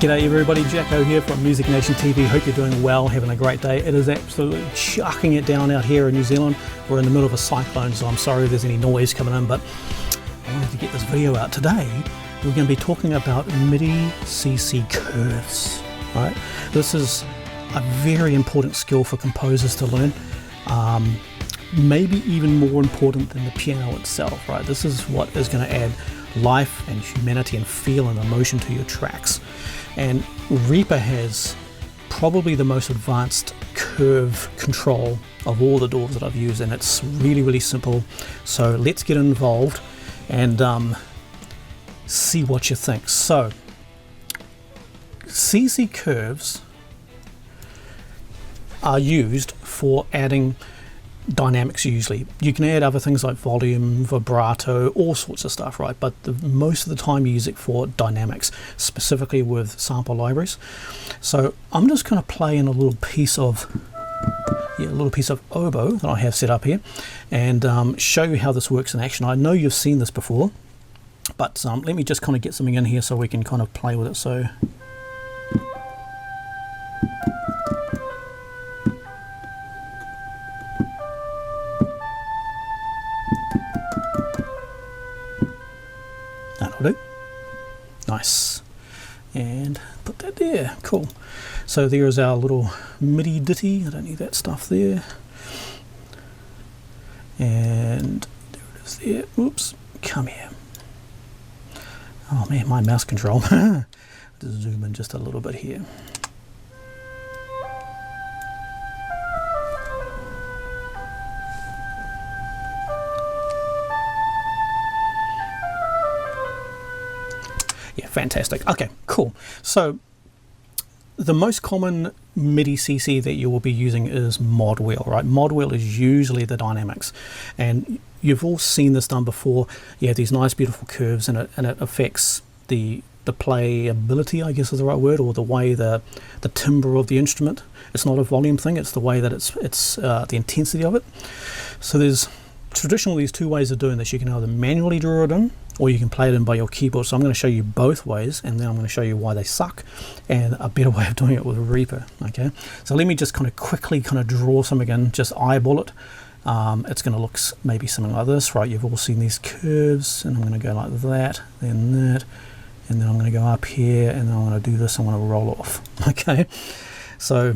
G'day everybody, Jacko here from Music Nation TV. Hope you're doing well, having a great day. It is absolutely chucking it down out here in New Zealand. We're in the middle of a cyclone, so I'm sorry if there's any noise coming in, but I wanted to get this video out today. We're going to be talking about MIDI CC curves. Right? This is a very important skill for composers to learn. Maybe even more important than the piano itself. Right? This is what is going to add life and humanity and feel and emotion to your tracks. And Reaper has probably the most advanced curve control of all the DAWs that I've used, and it's really simple. So let's get involved and see what you think. So CC curves are used for adding dynamics. Usually you can add other things like volume, vibrato, all sorts of stuff, right? But most of the time you use it for dynamics, specifically with sample libraries. So I'm just going to play in a little piece of oboe that I have set up here and show you how this works in action. I know you've seen this before, but let me just kind of get something in here so we can kind of play with it. So that'll do. Nice. And put that there. Cool. So there is our little MIDI ditty. I don't need that stuff there. And there it is there. Oops. Come here. Oh man, my mouse control. Just zoom in just a little bit here. Yeah, fantastic. Okay, cool. So the most common MIDI CC that you will be using is mod wheel, right? Mod wheel is usually the dynamics, and you've all seen this done before. You have these nice beautiful curves, and it affects the playability, I guess is the right word, or the way the timbre of the instrument. It's not a volume thing, it's the way that it's the intensity of it. So there's traditionally these two ways of doing this. You can either manually draw it in, or you can play it in by your keyboard. So I'm going to show you both ways, and then I'm going to show you why they suck and a better way of doing it with Reaper. Okay, so let me just kind of quickly kind of draw something in, just eyeball it. It's going to look maybe something like this, right? You've all seen these curves, and I'm going to go like that, then that, and then I'm going to go up here, and then I'm going to do this. I'm going to roll off. Okay, so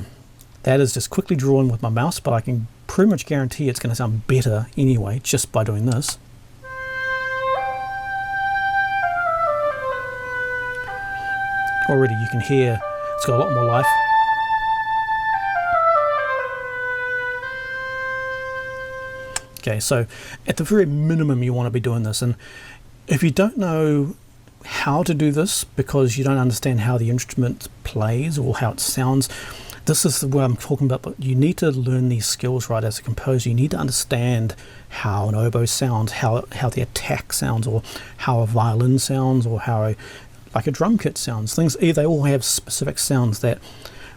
that is just quickly drawn with my mouse, but I can pretty much guarantee it's going to sound better anyway just by doing this. Already you can hear it's got a lot more life. Okay, so at the very minimum you want to be doing this, and if you don't know how to do this because you don't understand how the instrument plays or how it sounds, this is what I'm talking about. But you need to learn these skills, right? As a composer, you need to understand how an oboe sounds, how the attack sounds, or how a violin sounds, or how like a drum kit sounds. They all have specific sounds that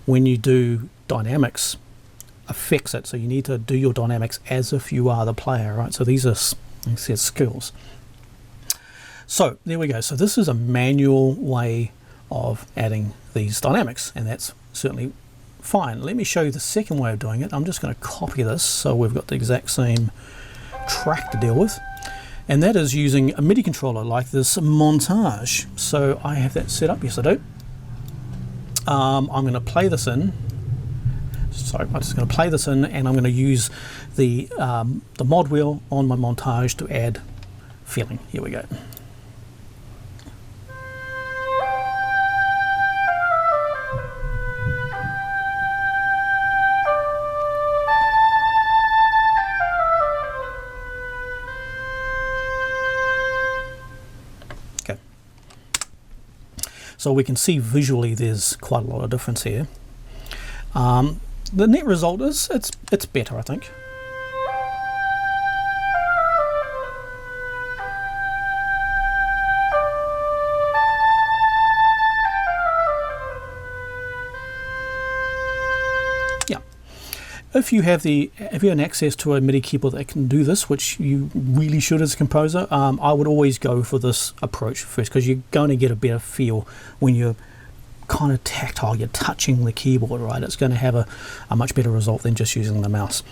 when you do dynamics affects it. So you need to do your dynamics as if you are the player, right? So these are, like I said, skills. So there we go. So this is a manual way of adding these dynamics, and that's certainly fine. Let me show you the second way of doing it. I'm just going to copy this so we've got the exact same track to deal with. And that is using a MIDI controller like this montage. So I have that set up. Yes, I do. I'm going to play this in. So I'm just going to play this in, and I'm going to use the mod wheel on my montage to add feeling. Here we go. So we can see visually there's quite a lot of difference here. The net result is it's better, I think. Yeah. If you have access to a MIDI keyboard that can do this, which you really should as a composer, I would always go for this approach first, because you're going to get a better feel when you're kind of tactile, you're touching the keyboard, right? It's going to have a much better result than just using the mouse.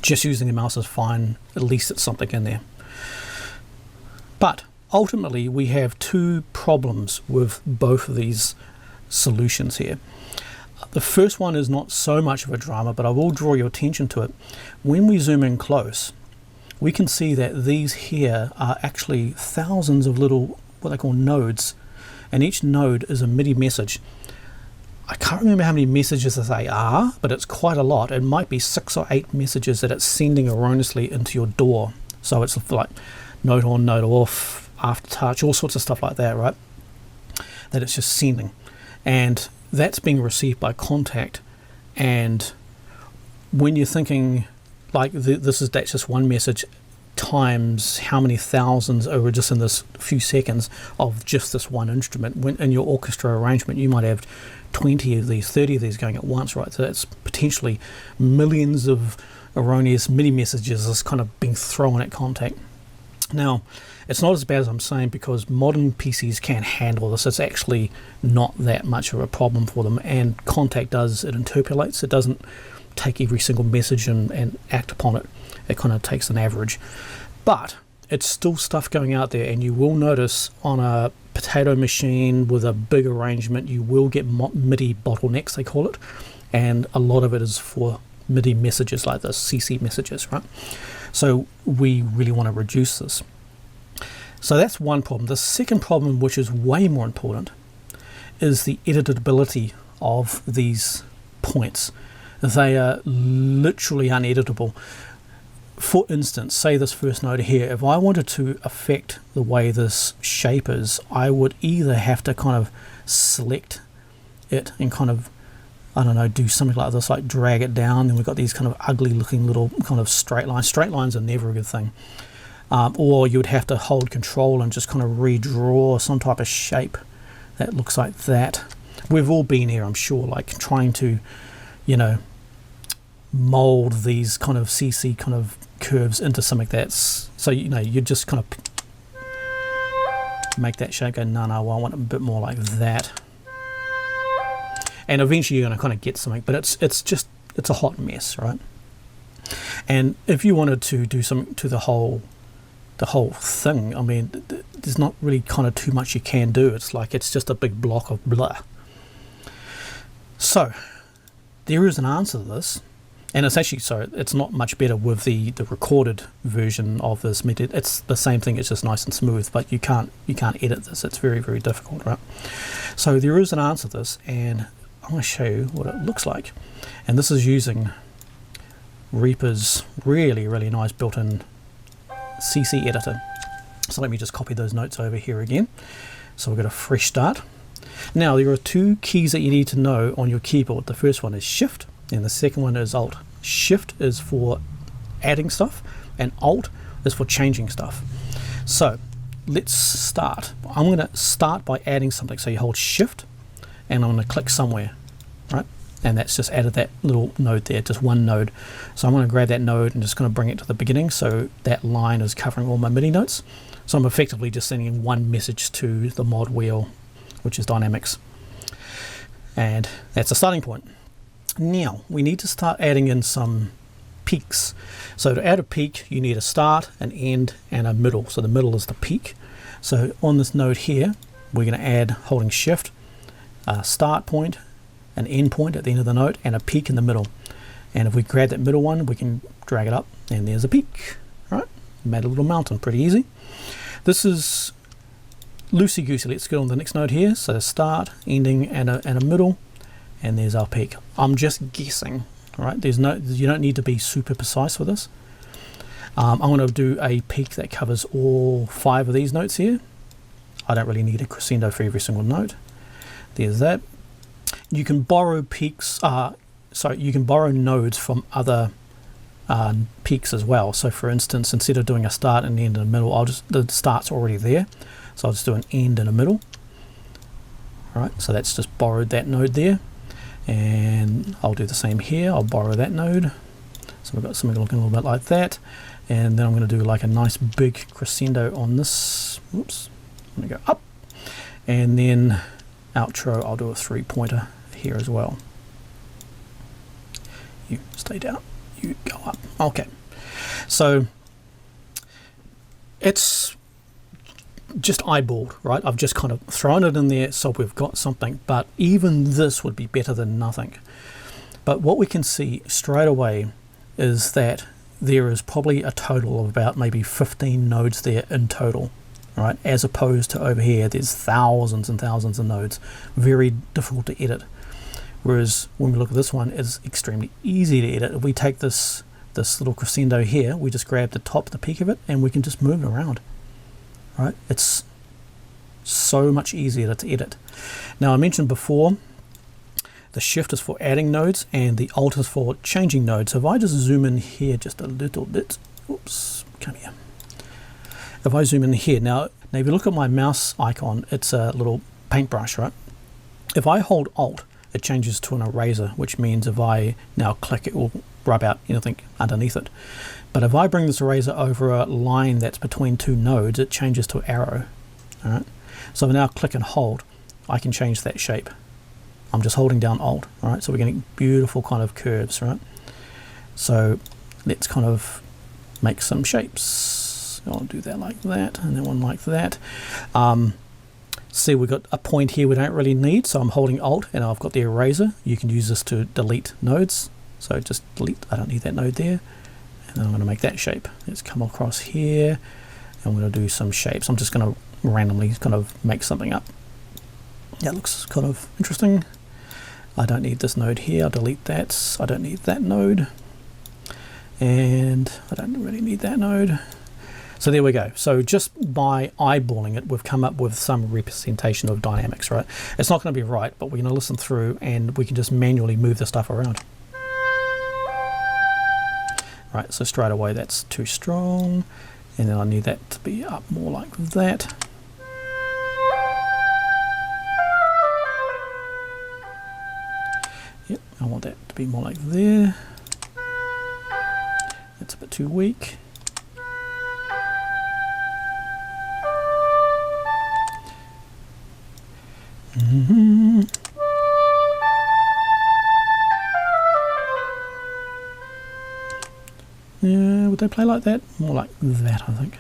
Just using the mouse is fine, at least it's something in there. But ultimately we have two problems with both of these solutions here. The first one is not so much of a drama, but I will draw your attention to it. When we zoom in close, we can see that these here are actually thousands of little, what they call nodes, and each node is a MIDI message. I can't remember how many messages they are, but it's quite a lot. It might be 6 or 8 messages that it's sending erroneously into your DAW. So it's like note on, note off, aftertouch, all sorts of stuff like that, right? That it's just sending. And that's being received by Kontakt. And when you're thinking, like, that's just one message times how many thousands over just in this few seconds of just this one instrument. When in your orchestra arrangement, you might have 20 of these, 30 of these going at once, right? So that's potentially millions of erroneous MIDI messages that's kind of being thrown at Kontakt. Now, it's not as bad as I'm saying, because modern PCs can handle this. It's actually not that much of a problem for them, and Kontakt does, it interpolates. It doesn't take every single message and act upon it. It kind of takes an average. But it's still stuff going out there, and you will notice on a potato machine with a big arrangement, you will get MIDI bottlenecks, they call it, and a lot of it is for MIDI messages like this, CC messages, right? So we really want to reduce this. So that's one problem. The second problem, which is way more important, is the editability of these points. They are literally uneditable. For instance, say this first note here, if I wanted to affect the way this shape is, I would either have to kind of select it and kind of, I don't know, do something like this, like drag it down, and we've got these kind of ugly looking little kind of straight lines. Straight lines are never a good thing. Or you would have to hold control and just kind of redraw some type of shape that looks like that. We've all been here, I'm sure, like trying to, you know, mold these kind of CC kind of curves into something that's, so, you know, you just kind of make that shape, go, no, well, I want it a bit more like that. And eventually you're going to kind of get something, but it's a hot mess, right? And if you wanted to do something to the whole thing, I mean, there's not really kind of too much you can do. It's like it's just a big block of blah. So there is an answer to this, and it's actually, so it's not much better with the recorded version of this method. It's the same thing, it's just nice and smooth, but you can't edit this. It's very, very difficult, right? So there is an answer to this, and I'm going to show you what it looks like. And this is using Reaper's really, really nice built-in CC editor. So let me just copy those notes over here again. So we've got a fresh start. Now there are two keys that you need to know on your keyboard. The first one is Shift, and the second one is Alt. Shift is for adding stuff, and Alt is for changing stuff. So let's start. I'm going to start by adding something. So you hold Shift, and I'm going to click somewhere, right? And that's just added that little node there, just one node. So I'm going to grab that node and just going to bring it to the beginning, so that line is covering all my MIDI notes. So I'm effectively just sending one message to the mod wheel, which is dynamics. And that's a starting point. Now we need to start adding in some peaks. So to add a peak, you need a start, an end, and a middle. So the middle is the peak. So on this node here, we're going to add, holding Shift, a start point, an end point at the end of the note, and a peak in the middle. And if we grab that middle one, we can drag it up, and there's a peak. Right? Made a little mountain, pretty easy. This is loosey-goosey. Let's go on the next node here. So start, ending, and a middle, and there's our peak. I'm just guessing, right? You don't need to be super precise with this. I'm going to do a peak that covers all 5 of these notes here. I don't really need a crescendo for every single note. There's that. You can borrow peaks, you can borrow nodes from other peaks as well. So for instance, instead of doing a start and end and a middle, the start's already there. So I'll just do an end and a middle. All right, so that's just borrowed that node there. And I'll do the same here. I'll borrow that node. So we've got something looking a little bit like that. And then I'm going to do like a nice big crescendo on this. Oops, I'm going to go up. And then outro, I'll do a 3-pointer here as well. You stay down, you go up. Okay, so it's just eyeballed, right? I've just kind of thrown it in there so we've got something, but even this would be better than nothing. But what we can see straight away is that there is probably a total of about maybe 15 nodes there in total, right? As opposed to over here, there's thousands and thousands of nodes. Very difficult to edit. Whereas when we look at this one, it's extremely easy to edit. If we take this little crescendo here, we just grab the top, the peak of it, and we can just move it around, right? It's so much easier to edit. Now, I mentioned before, the shift is for adding nodes and the alt is for changing nodes. So if I just zoom in here just a little bit, oops, come here. If I zoom in here, now if you look at my mouse icon, it's a little paintbrush, right? If I hold alt, it changes to an eraser, which means if I now click, it will rub out anything underneath it. But if I bring this eraser over a line that's between two nodes, it changes to arrow. All right. So if I now click and hold, I can change that shape. I'm just holding down alt, all right? So we're getting beautiful kind of curves, right? So let's kind of make some shapes. I'll do that like that, and then one like that. See, we've got a point here we don't really need, so I'm holding alt, and I've got the eraser. You can use this to delete nodes. So just delete, I don't need that node there. And then I'm going to make that shape. Let's come across here, and I'm going to do some shapes. I'm just going to randomly kind of make something up. That looks kind of interesting. I don't need this node here, I'll delete that. I don't need that node. And I don't really need that node. So there we go. So just by eyeballing it, we've come up with some representation of dynamics, right? It's not going to be right, but we're going to listen through and we can just manually move the stuff around. Right, so straight away that's too strong. And then I need that to be up more like that. Yep, I want that to be more like there. That's a bit too weak. Yeah, would they play like that? More like that, I think.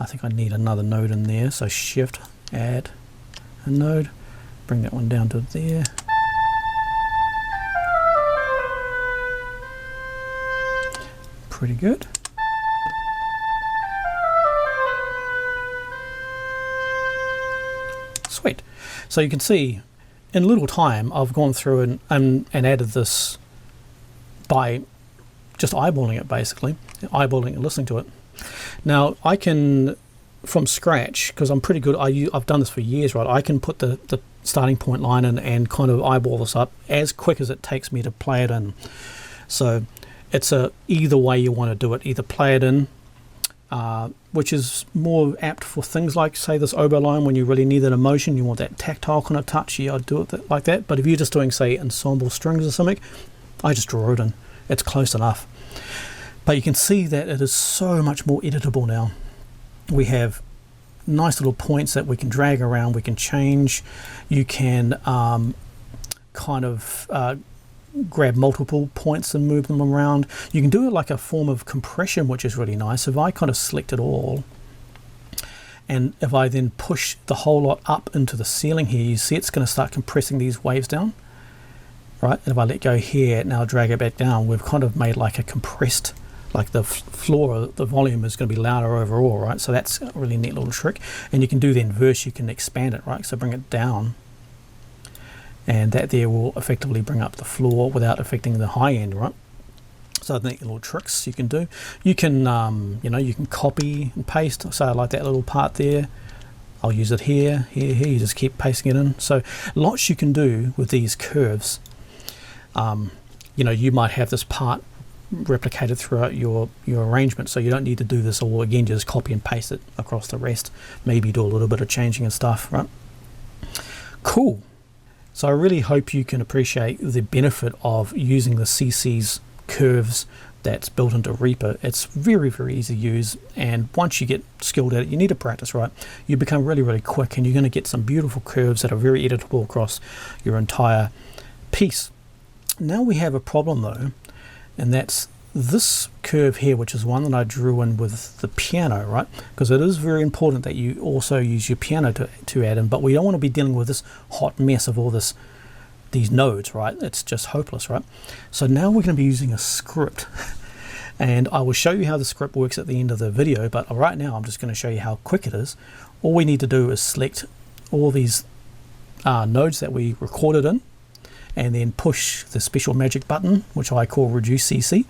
I think I need another node in there, so shift, add a node, bring that one down to there. Pretty good. Sweet. So you can see in a little time I've gone through and added this by just eyeballing it, basically eyeballing and listening to it. Now I can, from scratch, because I'm pretty good, I've done this for years, right? I can put the starting point line in and kind of eyeball this up as quick as it takes me to play it in. So it's either way you want to do it. Either play it in, which is more apt for things like, say, this oboe line, when you really need that emotion, you want that tactile kind of touch, yeah, I'd do it like that. But if you're just doing, say, ensemble strings or something, I just draw it in. It's close enough. But you can see that it is so much more editable now. We have nice little points that we can drag around, we can change. You can kind of grab multiple points and move them around. You can do it like a form of compression, which is really nice. If I kind of select it all, and if I then push the whole lot up into the ceiling here, you see it's going to start compressing these waves down. Right, and if I let go here, now drag it back down, we've kind of made like a compressed, like the floor, the volume is going to be louder overall, right? So that's a really neat little trick. And you can do the inverse, you can expand it, right? So bring it down, and that there will effectively bring up the floor without affecting the high end, right? So neat little tricks you can do. You can, you know, you can copy and paste. So I like that little part there. I'll use it here, here, here. You just keep pasting it in. So lots you can do with these curves. You know, you might have this part replicated throughout your arrangement, so you don't need to do this all again. Just copy and paste it across the rest. Maybe do a little bit of changing and stuff, right? Cool. So I really hope you can appreciate the benefit of using the CC's curves that's built into Reaper. It's very, very easy to use, and once you get skilled at it, you need to practice, right? You become really, really quick, and you're going to get some beautiful curves that are very editable across your entire piece. Now we have a problem though, and that's this curve here, which is one that I drew in with the piano, right? Because it is very important that you also use your piano to add in, but we don't want to be dealing with this hot mess of all these nodes, right? It's just hopeless, right? So now we're going to be using a script, and I will show you how the script works at the end of the video, but right now I'm just going to show you how quick it is. All we need to do is select all these nodes that we recorded in, and then push the special magic button, which I call reduce CC,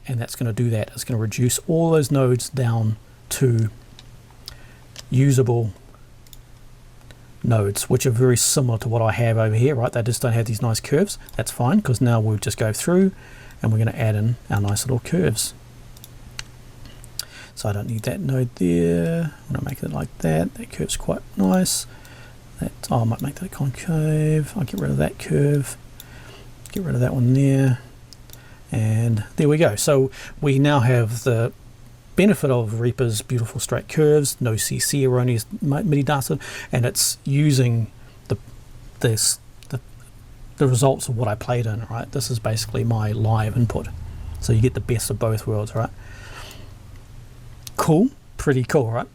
and that's going to do that. It's going to reduce all those nodes down to usable nodes, which are very similar to what I have over here, right? They just don't have these nice curves. That's fine, because now we'll just go through and we're going to add in our nice little curves. So I don't need that node there. I'm going to make it like that. That curve's quite nice. I might make that concave. I'll get rid of that curve. Get rid of that one there. And there we go. So we now have the benefit of Reaper's beautiful straight curves, no CC erroneous MIDI data, and it's using the results of what I played in, right? This is basically my live input. So you get the best of both worlds, right? Cool, pretty cool, right?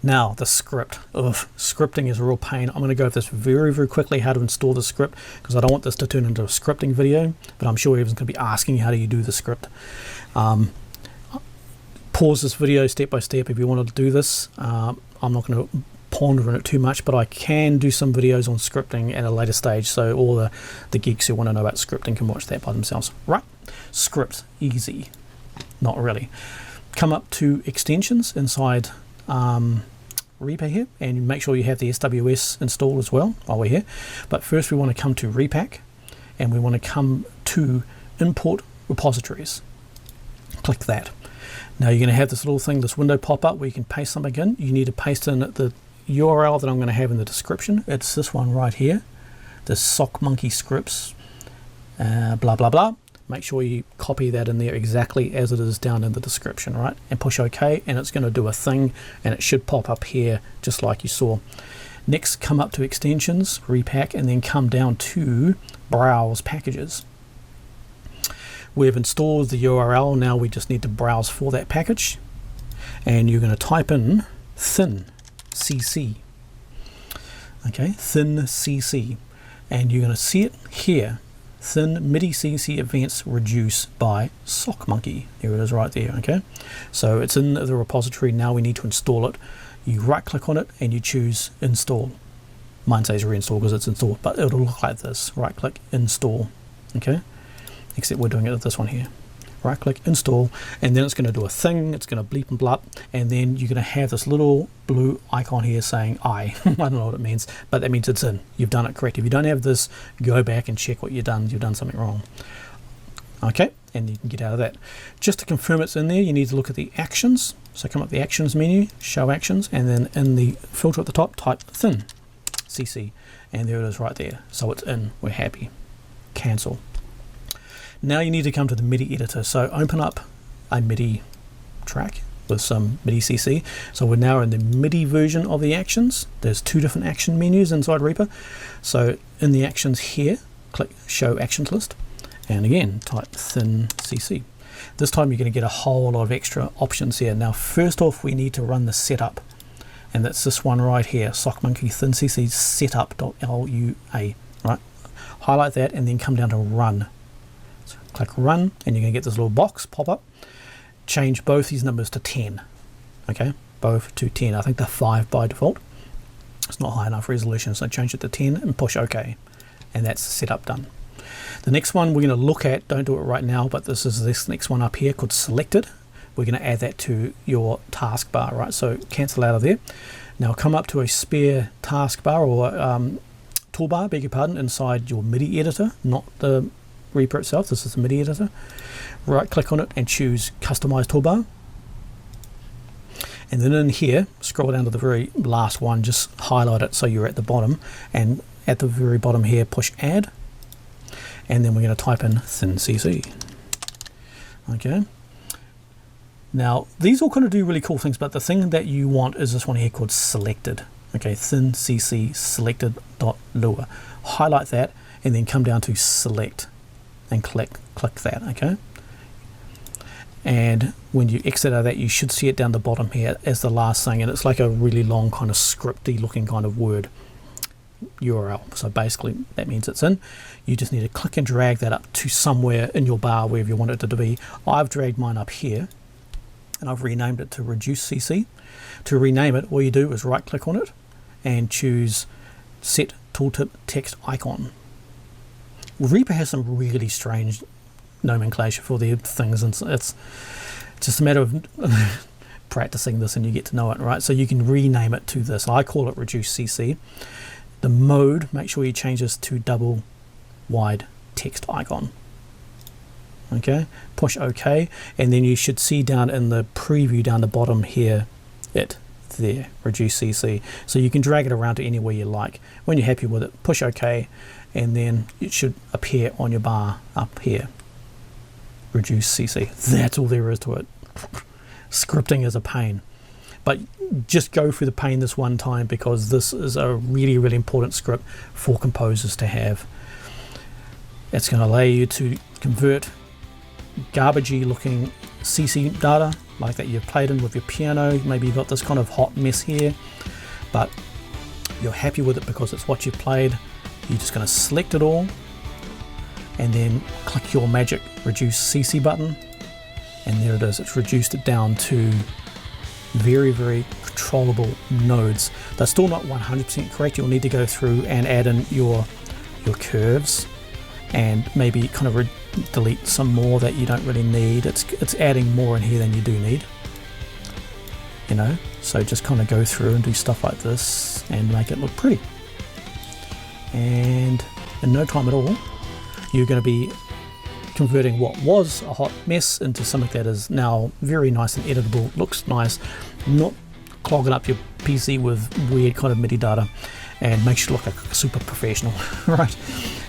Now the script. Scripting is a real pain. I'm going to go over this very, very quickly, how to install the script, because I don't want this to turn into a scripting video, but I'm sure everyone's going to be asking how do you do the script. Pause this video step by step if you want to do this. I'm not going to ponder on it too much, but I can do some videos on scripting at a later stage, so all the geeks who want to know about scripting can watch that by themselves. Right, script, easy. Not really. Come up to extensions inside Reaper here, and make sure you have the SWS installed as well while we're here. But first we want to come to Repack, and we want to come to import repositories. Click that. Now you're going to have this little thing, this window pop up where you can paste something in. You need to paste in the URL that I'm going to have in the description. It's this one right here, the sock monkey scripts, blah blah blah. Make sure you copy that in there exactly as it is down in the description, right? And push OK, and it's going to do a thing, and it should pop up here just like you saw. Next, come up to extensions, Repack, and then come down to browse packages. We've installed the URL, now we just need to browse for that package, and you're going to type in thin CC. Okay, thin CC, and you're going to see it here. Thin MIDI CC events reduce by sock monkey. There it is right there. Okay, so it's in the repository. Now we need to install it. You right click on it and you choose install. Mine says reinstall because it's installed, but it'll look like this. Right click, install. Okay, except we're doing it with this one here. Right click, install, and then it's going to do a thing. It's going to bleep and blup, and then you're going to have this little blue icon here saying I don't know what it means, but that means it's in. You've done it correct. If you don't have this, go back and check what you've done. You've done something wrong. Okay, and you can get out of that. Just to confirm it's in there, you need to look at the actions. So come up the actions menu, show actions, and then in the filter at the top, type thin CC, and there it is right there. So it's in. We're happy. Cancel. Now you need to come to the MIDI editor. So open up a MIDI track with some MIDI CC. So we're now in the MIDI version of the actions. There's two different action menus inside Reaper. So in the actions here, click show actions list, and again type thin CC. This time you're going to get a whole lot of extra options here. Now first off, we need to run the setup, and that's this one right here, sock monkey thin CC setup.lua. Right, highlight that and then come down to run. So click run, and you're going to get this little box pop up. Change both these numbers to 10. Okay, both to 10. I think they're 5 by default. It's not high enough resolution, so change it to 10 and push OK, and that's the setup done. The next one we're going to look at, don't do it right now, but this is this next one up here called selected. We're going to add that to your taskbar, right? So cancel out of there. Now come up to a spare taskbar or toolbar, beg your pardon, inside your MIDI editor, not the Reaper itself. This is the MIDI editor. Right click on it and choose customize toolbar, and then in here scroll down to the very last one, just highlight it so you're at the bottom, and at the very bottom here push add, and then we're going to type in thin CC. Okay. Now, these all kind of do really cool things, but the thing that you want is this one here called selected. Okay, thin CC selected dot lua. Highlight that and then come down to select and click that, okay? And when you exit out of that, you should see it down the bottom here as the last thing, and it's like a really long kind of scripty looking kind of word URL. So basically that means it's in. You just need to click and drag that up to somewhere in your bar, wherever you want it to be. I've dragged mine up here and I've renamed it to reduce CC. To rename it, all you do is right click on it and choose set tooltip text icon. Reaper has some really strange nomenclature for their things, and it's just a matter of practicing this and you get to know it, right? So you can rename it to this. I call it reduce CC. The mode, make sure you change this to double wide text icon. Okay, push OK, and then you should see down in the preview down the bottom here, there, reduce CC. So you can drag it around to anywhere you like. When you're happy with it, push OK, and then it should appear on your bar up here. Reduce CC. That's all there is to it. Scripting is a pain, but just go through the pain this one time, because this is a really, really important script for composers to have. It's going to allow you to convert garbagey looking CC data like that you've played in with your piano. Maybe you've got this kind of hot mess here, but you're happy with it because it's what you've played. You're just going to select it all and then click your magic reduce CC button, and there it is. It's reduced it down to very, very controllable nodes. They're still not 100% correct. You'll need to go through and add in your curves and maybe kind of delete some more that you don't really need. It's adding more in here than you do need, you know. So just kind of go through and do stuff like this and make it look pretty. And in no time at all, you're going to be converting what was a hot mess into something that is now very nice and editable, looks nice, not clogging up your PC with weird kind of MIDI data, and makes you look like a super professional. Right,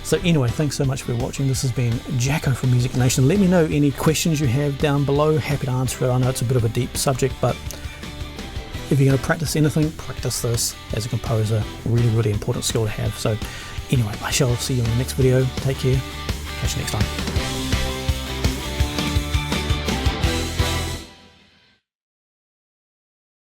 so anyway, thanks so much for watching. This has been Jacko from Music Nation. Let me know any questions you have down below. Happy to answer it. I know it's a bit of a deep subject, but if you're going to practice anything, practice this as a composer. Really, really important skill to have. So anyway, I shall see you in the next video. Take care. Catch you next time.